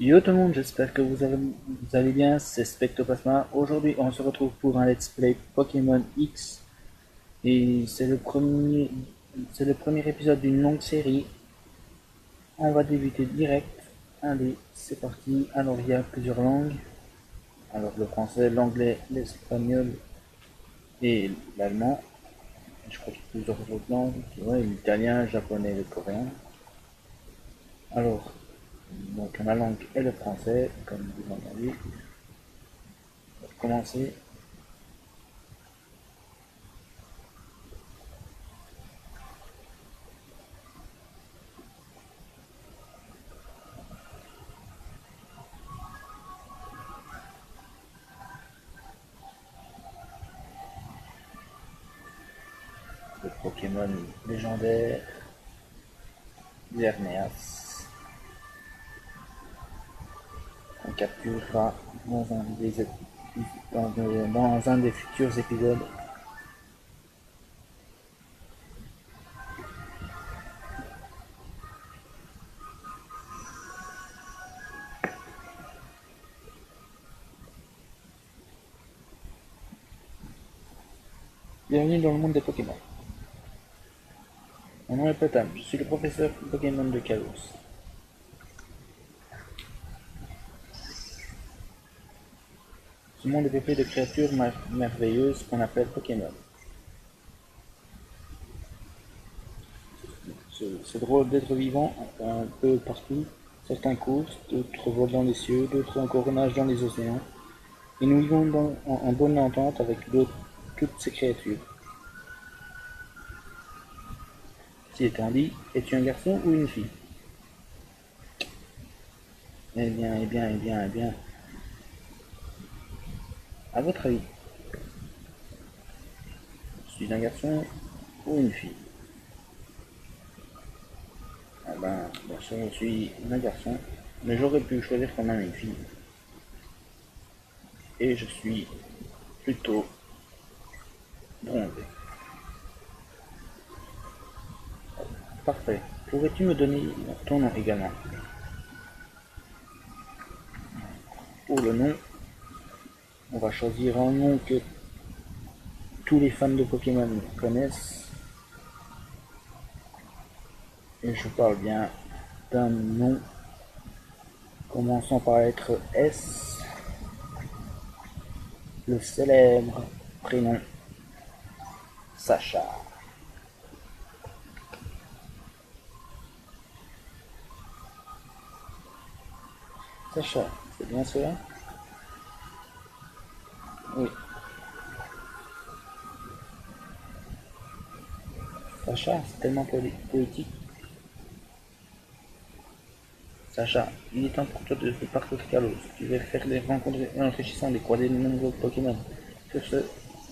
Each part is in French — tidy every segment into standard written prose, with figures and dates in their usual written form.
Yo tout le monde, j'espère que vous allez bien, c'est Spectoplasma. Aujourd'hui, on se retrouve pour un let's play Pokémon X et c'est le premier épisode d'une longue série. On va débuter direct. Allez, c'est parti. Alors, il y a plusieurs langues. Alors, le français, l'anglais, l'espagnol et l'allemand. Je crois qu'il y a plusieurs autres langues. Ouais, l'italien, le japonais, le coréen. Alors, donc ma langue est le français, comme vous l'entendez. Pour commencer, le Pokémon légendaire Xerneas. On capturera dans un des futurs épisodes. Bienvenue dans le monde des Pokémon. Mon nom est Potam, je suis le professeur Pokémon de Kalos. Ce monde est peuplé de créatures merveilleuses qu'on appelle Pokémon. Ce drôle d'êtres vivants un peu partout. Certains courent, d'autres volent dans les cieux, d'autres encore nagent dans les océans. Et nous vivons en bonne entente avec toutes ces créatures. Ceci étant dit, es-tu un garçon ou une fille? Eh bien, eh bien, eh bien, eh bien. À votre avis, je suis un garçon ou une fille? Ah ben, bien sûr, je suis un garçon, mais j'aurais pu choisir quand même une fille. Et je suis plutôt bronzé. Parfait. Pourrais-tu me donner ton nom également? Pour le nom, on va choisir un nom que tous les fans de Pokémon connaissent. Et je parle bien d'un nom commençant par être S, le célèbre prénom Sacha. Sacha, c'est bien cela? Oui. Sacha, c'est tellement poétique. Sacha, il est temps pour toi de partir de Kalos. Tu vas faire des rencontres enrichissantes et croiser de nombreux Pokémon. Sur ce,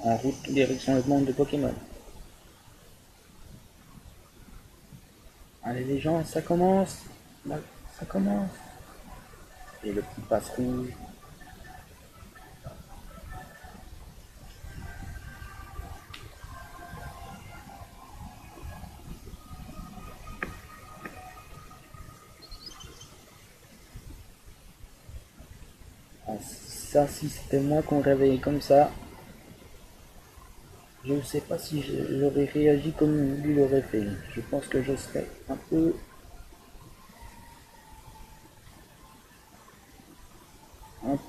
en route direction le monde de Pokémon. Allez les gens, ça commence. Ça commence. Et le petit passe rouge. Ah, ça, si c'était moi qu'on réveillait comme ça, je ne sais pas si j'aurais réagi comme lui l'aurait fait. Je pense que je serais un peu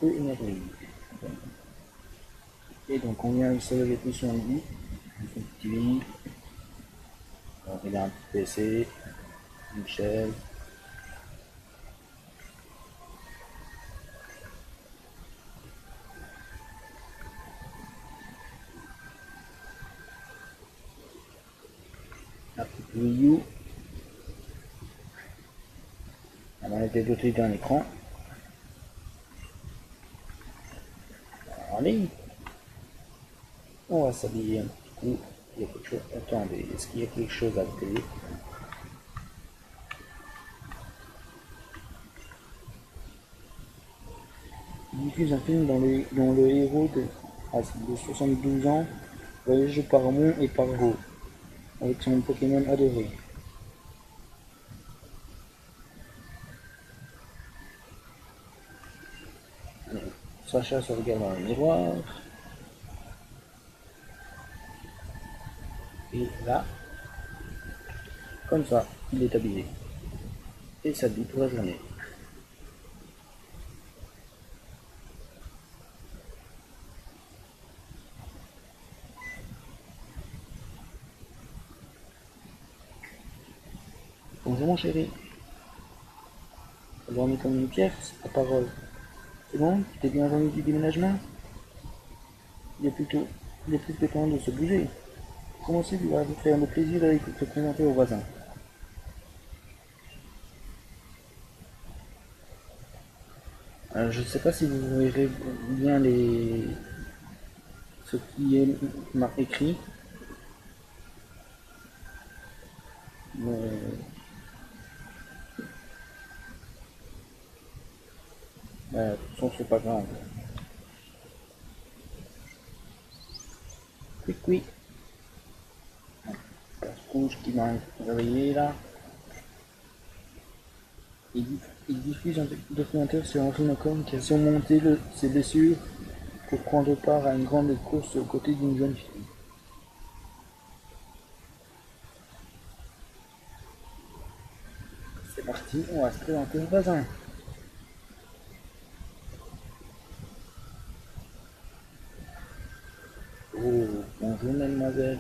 énervé. Et donc on vient de se lever tous sur le lit. Son petit lit. Alors, il a un petit PC, une chaise. La petite Wii U. Elle a été dotée d'un écran. Allez, on va s'habiller un petit coup. Il y a quelque chose. Attendez, est-ce qu'il y a quelque chose à la télé? Il diffuse un film dont le héros de 72 ans voyage par Mont et par Go avec son Pokémon adoré. Sacha se regarde dans le miroir. Et là, comme ça, il est habillé. Et s'habille pour la journée. Bonjour mon chéri. Elle dormit comme une pierre, c'est ta parole. C'est bon? Tu t'es bien remis du déménagement? Il est plus que temps de se bouger. Pour commencer, tu vas vous faire le plaisir d'aller te présenter aux voisins. Je ne sais pas si vous verrez bien ce qui est écrit, mais de toute façon, c'est pas grave. Oui, oui. Rouge qui m'a réveillé là. Il, il diffuse un documentaire sur Henri Macron qui a surmonté ses blessures pour prendre part à une grande course aux côtés d'une jeune fille. C'est parti, on va se présenter aux voisins. Oh, bonjour mademoiselle.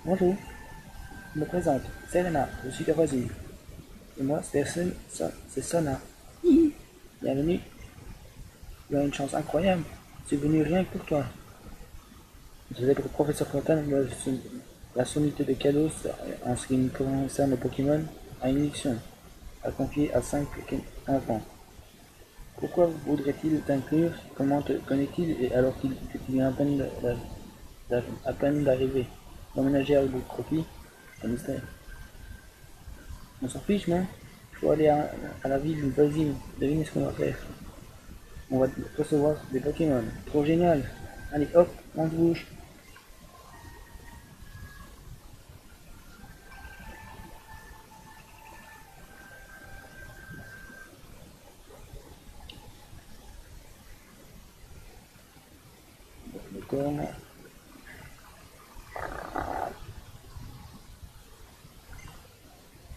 Bonjour, je me présente, Serena, je suis ta voisine. Et moi, c'est Sona. Bienvenue, tu as une chance incroyable. C'est venu rien que pour toi. Le célèbre professeur Fontaine doit la sommité de Kalos en ce qui concerne le Pokémon à une mission à confier à 5 enfants. Pourquoi voudrait-il t'inclure? Comment te connaît-il alors que tu viens à peine d'arriver? D'emménager à Albuquerque? Un mystère. On s'en fiche, non? Il faut aller à la ville voisine. Devinez ce qu'on va faire. On va recevoir des Pokémon. Trop génial. Allez, hop, on se bouge. Le corne.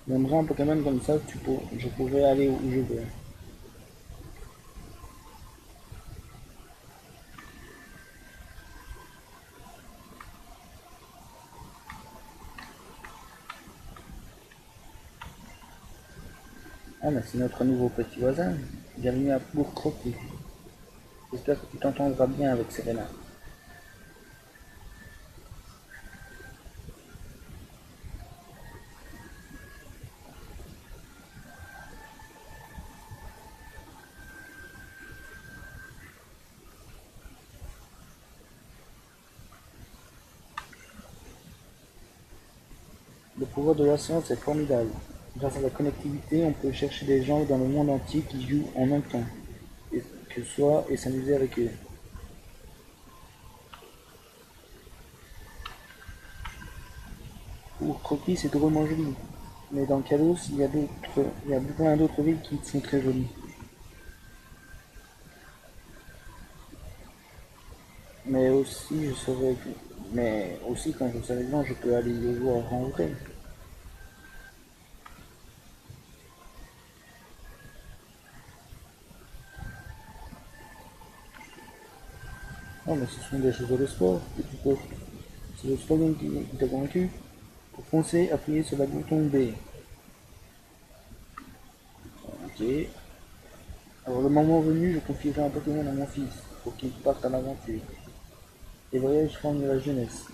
J'aimerais un Pokémon comme ça, je pourrais aller où je veux. Ah, mais c'est notre nouveau petit voisin. Bienvenue à Bourg-Croquis. J'espère que tu t'entendras bien avec Serena. Le pouvoir de la science est formidable. Grâce à la connectivité, on peut chercher des gens dans le monde entier qui jouent en même temps, et s'amuser avec eux. Pour Croquis, c'est drôlement joli. Mais dans Kalos, il y a plein d'autres villes qui sont très jolies. Mais aussi, mais aussi quand je serai grand, je peux aller les voir en vrai. Non, mais ce sont des choses de sport. C'est le slogan qui t'a convaincu. Pour foncer, appuyez sur le bouton B. Ok. Alors le moment venu, je confierai un Pokémon à mon fils pour qu'il parte à l'aventure. Les voyages forment la jeunesse.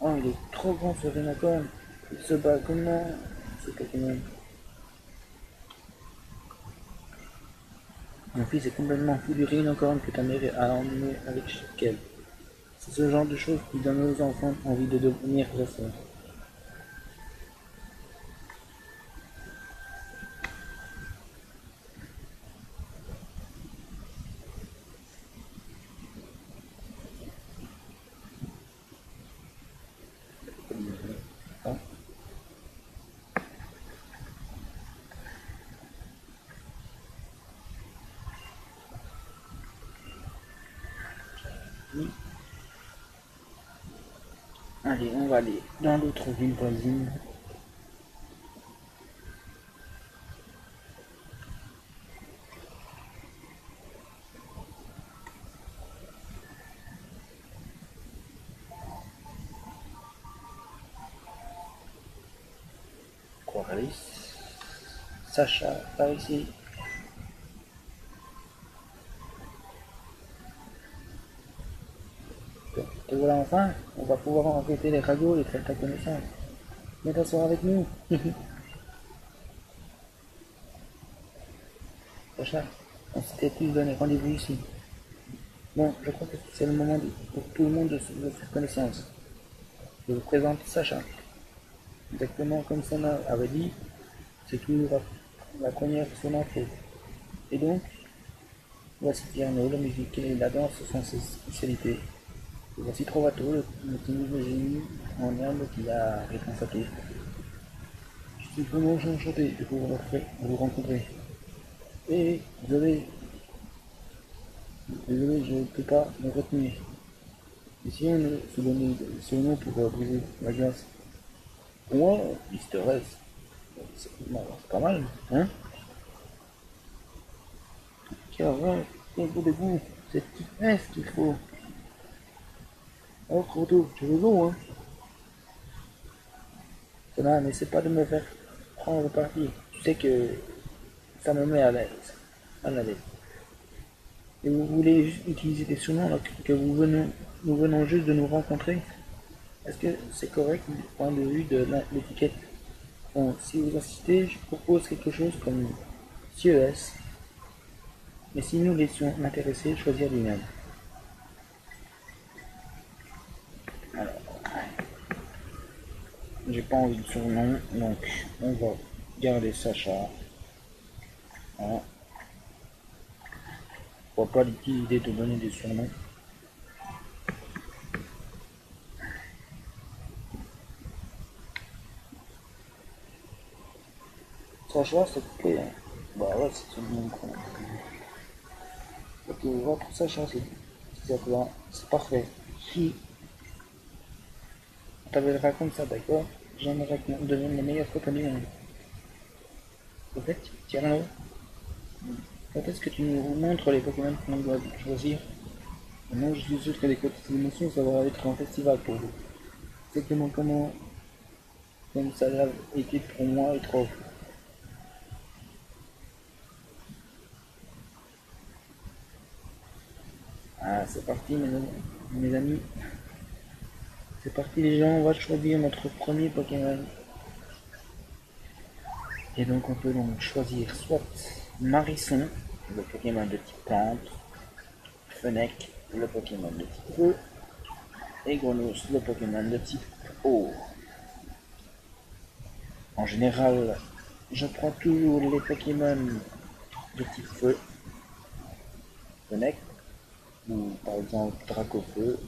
Oh, il est trop grand ce Renacon. Il se bat comment ce Pokémon? Mon fils est complètement fou du Rhinocorn que ta mère a emmené avec elle. C'est ce genre de choses qui donne aux enfants envie de devenir chasseurs. Allez, on va aller dans l'autre ville voisine. Quaris. Sacha, par ici. Te voilà enfin, on va pouvoir arrêter les ragots et faire ta connaissance. Viens t'asseoir avec nous. Sacha, on s'était tous donné rendez-vous ici. Bon, je crois que c'est le moment pour tout le monde de faire connaissance. Je vous présente Sacha. Exactement comme son nom avait dit, c'est toujours la première son info. Et donc, voici piano, la musique et la danse sont ses spécialités. Et voici Trovato, le petit nouveau génie en herbe qui a réponse à tout. Je suis vraiment enchanté de vous rencontrer. Et désolé, je ne peux pas me retenir. Et si on se donnait ce nom pour briser la glace? Pour moi, Mister S, c'est pas mal, hein? Car au bout de vous, c'est petite S qu'il faut. Oh, Croto, tu veux l'eau, hein? Cela n'essaie pas de me faire prendre parti. Tu sais que ça me met à l'aise. Et vous voulez utiliser des surnoms alors que nous venons juste de nous rencontrer? Est-ce que c'est correct du point de vue de l'étiquette? Bon, si vous insistez, je propose quelque chose comme Monsieur S. Mais si nous laissions l'intéressé choisir lui-même. Alors, j'ai pas envie de surnom, donc on va garder Sacha. Voilà. Je vois pas l'utilité de donner des surnoms. Sacha, c'est que. Bah ouais, c'est le nom qu'on a. Ok, votre Sacha, c'est parfait. Si on t'appellera comme ça, d'accord? J'aimerais qu'on devienne les meilleurs copains du monde. Au fait, Tierno, quand est-ce que tu nous montres les Pokémon qu'on doit choisir? Maintenant, je suis sûr que les côtés d'émotion, ça va être un festival pour vous. Exactement comme ça l'a été pour moi et trop. Ah, c'est parti, mes amis. C'est parti, les gens. On va choisir notre premier Pokémon. Et donc, on peut donc choisir soit Marisson, le Pokémon de type plante, Fennec, le Pokémon de type feu, et Grenouille, le Pokémon de type eau. En général, je prends toujours les Pokémon de type feu, Fennec, ou par exemple Dracofeu,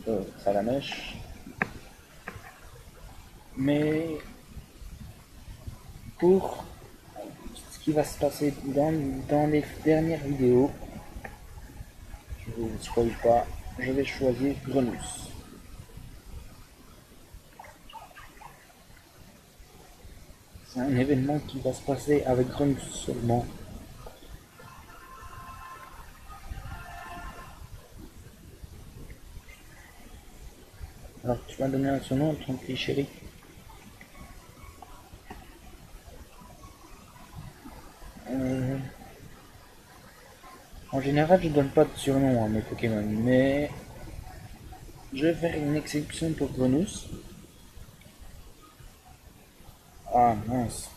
Salamèche. Mais pour ce qui va se passer dans les dernières vidéos, je ne vous spoil pas, je vais choisir Grenouille. C'est un événement qui va se passer avec Grenouille seulement. Alors tu m'as donné un surnom, ton petit chéri. En général, je donne pas de surnom à mes Pokémon, mais je vais faire une exception pour Grenouille. Ah mince,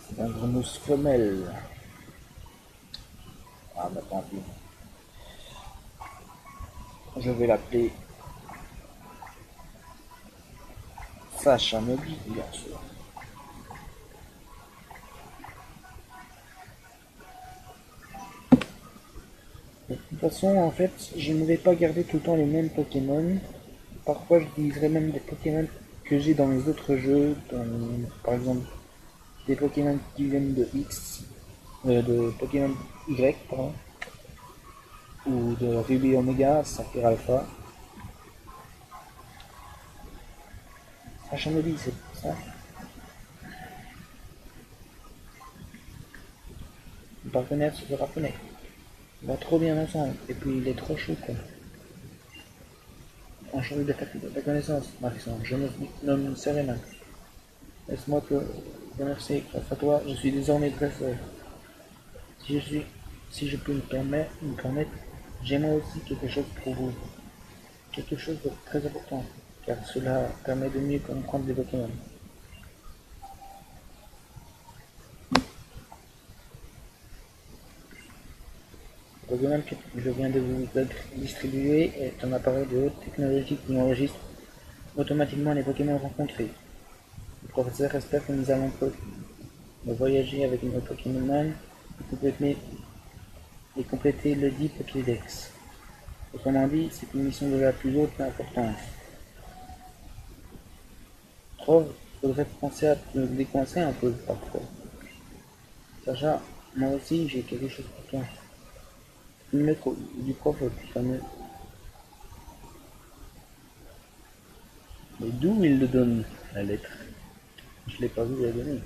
c'est un Grenouille femelle. Ah bah tant pis. Je vais l'appeler Sacha Mobile, bien sûr. De toute façon, en fait, je ne vais pas garder tout le temps les mêmes Pokémon. Parfois, j'utiliserai même des Pokémon que j'ai dans les autres jeux, par exemple des Pokémon qui viennent de X, de Pokémon Y, pardon, ou de Ruby Omega, Saphir Alpha. Hachanobi, c'est ça. Le partenaire se fera connaître. On va trop bien ensemble. Et puis il est trop chou, quoi. Enchanté de ta connaissance, Marisson. Je me nomme Serena. Laisse-moi te remercier. Grâce à toi, je suis désormais dresseur. Si je suis, si je peux me permettre, j'ai moi aussi quelque chose pour vous. Quelque chose de très important, car cela permet de mieux comprendre les Pokémon. Le Pokémon que je viens de vous distribuer est un appareil de haute technologie qui enregistre automatiquement les Pokémon rencontrés. Le professeur espère que nous allons voyager avec nos Pokémon et compléter le dit Pokédex. Autrement dit, c'est une mission de la plus haute importance. Trove, faudrait penser à te décoincer un peu parfois. Sacha, moi aussi j'ai quelque chose pour toi. Une lettre du prof fameux. Mais d'où il le donne, la lettre? Je l'ai pas vu la donner.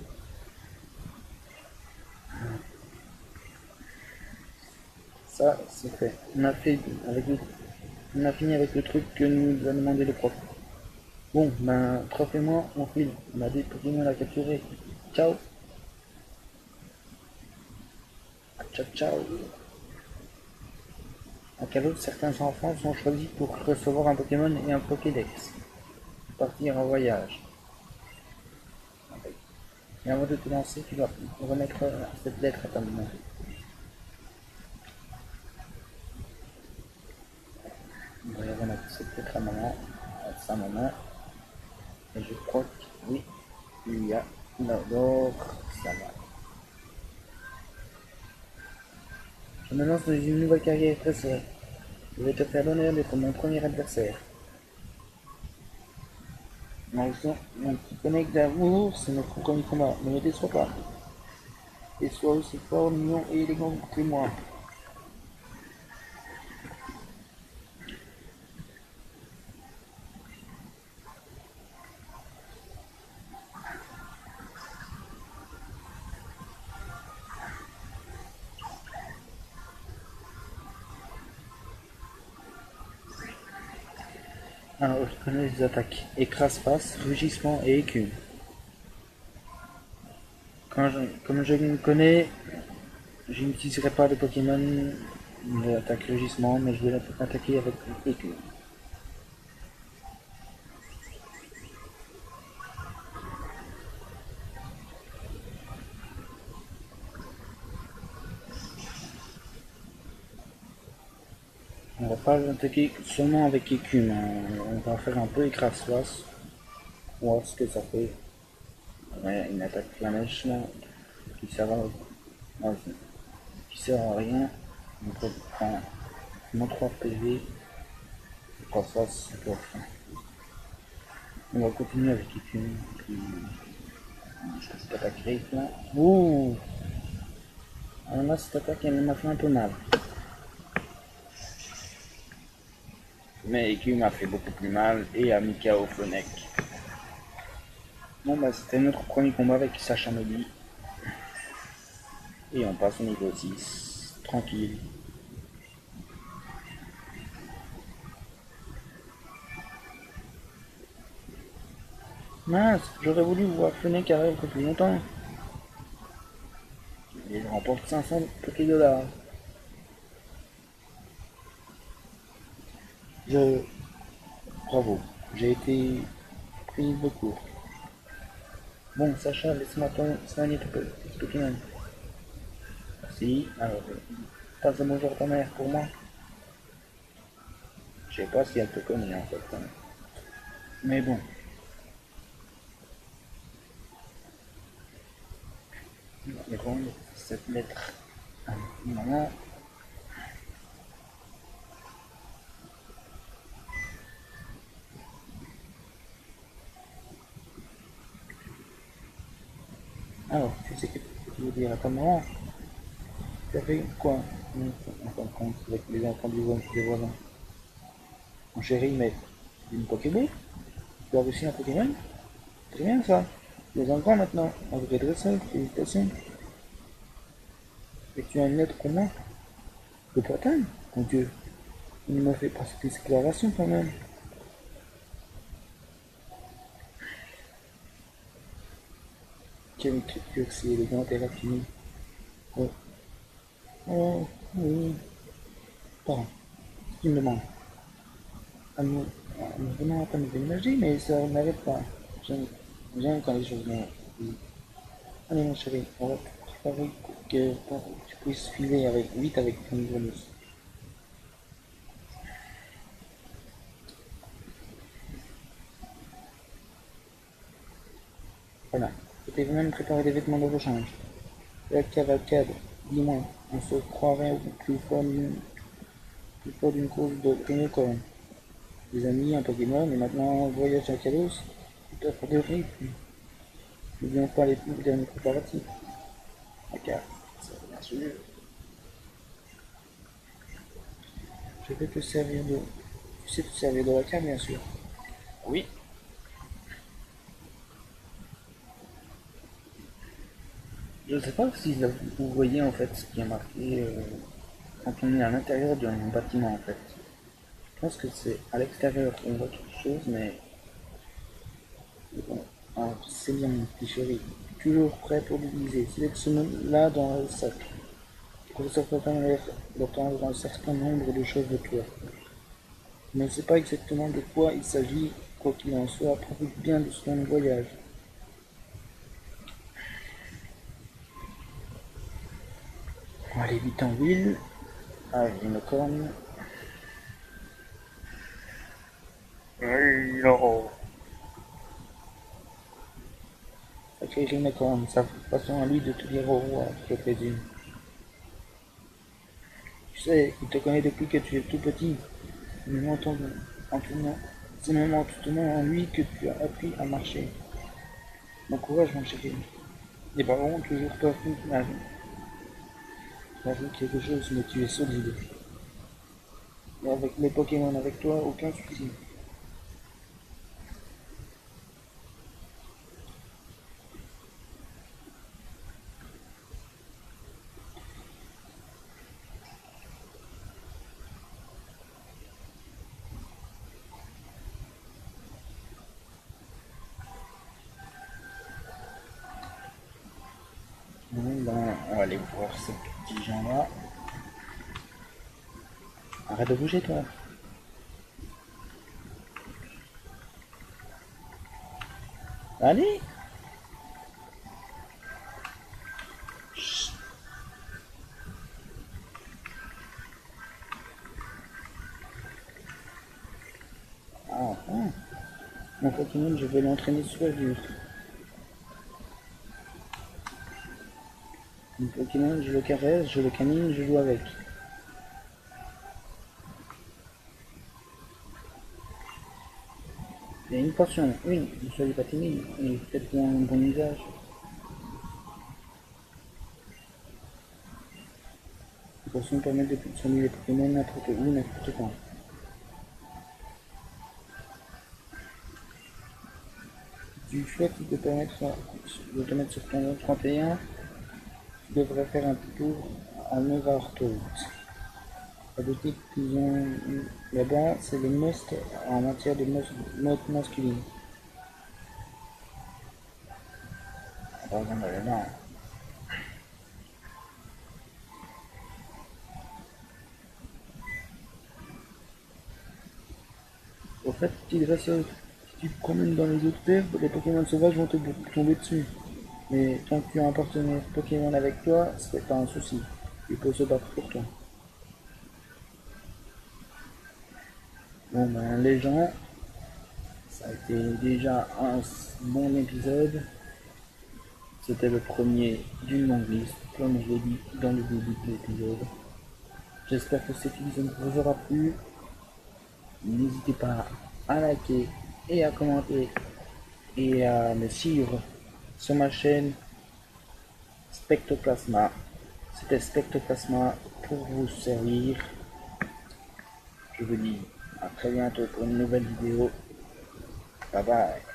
Ça, c'est fait. On a fini avec le truc que nous a demandé le prof. Bon, ben, prof et moi, on file. On a des Pokémon à capturer. Ciao. Ciao, ciao. En cadeau, certains enfants sont choisis pour recevoir un Pokémon et un Pokédex. Partir en voyage. Et avant de te lancer, tu dois remettre cette lettre à ta maman. On va remettre cette lettre à sa maman. Et je crois que oui, il y a d'abord ça va. Je me lance dans une nouvelle carrière très serrée. Je vais te faire l'honneur d'être mon premier adversaire. Mon petit connect d'amour, c'est notre premier combat. Ne me déçois pas. Et sois aussi fort, mignon et élégant que moi. Alors, je connais les attaques. Écrase-face, rugissement et écume. Comme je me connais, je n'utiliserai pas de Pokémon de attaque rugissement, mais je vais l'attaquer avec écume. On va pas l'attaquer seulement avec écume, hein. On va faire un peu écrase-face, voir ce que ça fait. Ouais, une attaque flamèche là, qui sert à, qui sert à rien. Donc on prend mon 3 PV, écrase-face, c'est pour fin. On va continuer avec écume, puis cette attaque rate là. Ouh! Alors là, cette attaque elle m'a fait un peu mal. Mais écume m'a fait beaucoup plus mal et a mis KO Fennec. Bon bah c'était notre premier combat avec Sacha Modi. Et on passe au niveau 6. Tranquille. Mince, j'aurais voulu voir Fennec arriver un peu plus longtemps. Il remporte 500 petits dollars. Je... Bravo. J'ai été pris de court. Bon, Sacha, laisse-moi soigner ton petit Pokémon. Merci. Alors, passe un bonjour à ta mère pour moi. Je sais pas si elle te connaît en fait. Hein. Mais bon. On va rendre cette lettre à maman. Alors, tu sais que tu veux dire à ta maman? Tu as fait quoi en fin de compte avec les enfants des voisins? Mon chéri, mais une Pokéball? Tu as reçu un Pokémon? Très bien ça. Tu es un grand maintenant. Un vrai dresseur, félicitations. Et tu as une lettre pour moi? De Bretagne? Mon Dieu, il ne m'a fait pas cette déclaration quand même. Quelle écriture si élégante et raffinée. Oh, oh, oui. Pardon, tu me demandes. Nous venons à peine de déménager, mais ça n'arrête pas. J'aime quand les choses vont vite. Allez mon chéri, on va préparer pour que tu puisses filer vite avec ton bonus. Voilà. Je t'ai même préparé des vêtements de rechange. La cavalcade, dis-moi, on se croirait au plus fort d'une course de unicorn. Des amis, un Pokémon, et maintenant un voyage à Kalos, tout à fait de rythme. N'oublions pas les derniers préparatifs. La carte, bien sûr. Je vais te servir de... Tu sais te servir de la carte, bien sûr. Oui. Je ne sais pas si vous voyez en fait ce qui est marqué quand on est à l'intérieur d'un bâtiment en fait. Je pense que c'est à l'extérieur qu'on voit quelque chose, mais bon, c'est bien mon petit chéri. Toujours prêt pour l'utiliser. Sélectionne-la dans le sac. Le professeur Potin a l'air d'entendre un certain nombre de choses de toi. Je ne sais pas exactement de quoi il s'agit, quoi qu'il en soit, profite bien de son voyage. On va aller vite en ville, avec une corne. Hello. Sacré Unicorn, sa façon à lui de te dire au revoir, je présume. Tu sais, il te connaît depuis que tu es tout petit. Même c'est même en te tenant en lui que tu as appris à marcher. Bon courage, mon chéri. Les ballons, toujours pas fou, j'avoue quelque chose, mais tu es solide. Et avec les Pokémon avec toi, aucun souci. Bon, ben, on va aller voir ces petits gens-là. Arrête de bouger, toi. Allez. Ah, ah. Mon Pokémon, je vais l'entraîner super dur. Mon Pokémon, je le caresse, je le câline, je joue avec. Il y a une portion, une, ne soyez pas timide, et faites bien un bon usage. Les potions permettent de soigner les Pokémon n'importe où, n'importe quand. Tu souhaites de te mettre sur ton 31, tu devrais faire un petit tour à Nevartote. La boutique qu'ils ont là-bas, c'est le must en matière de mode masculine. Par exemple, là-bas. Au fait, petit dresseur, si tu te promènes dans les autres terres, les Pokémon sauvages vont te tomber dessus. Mais tant que tu as un partenaire Pokémon avec toi, c'est pas un souci. Il peut se battre pour toi. Bon ben les gens, ça a été déjà un bon épisode. C'était le premier d'une longue liste, comme je l'ai dit dans le début de l'épisode. J'espère que cet épisode vous aura plu. N'hésitez pas à liker et à commenter et à me suivre sur ma chaîne Spectoplasma. C'était Spectoplasma pour vous servir. Je vous dis à très bientôt pour une nouvelle vidéo. Bye bye.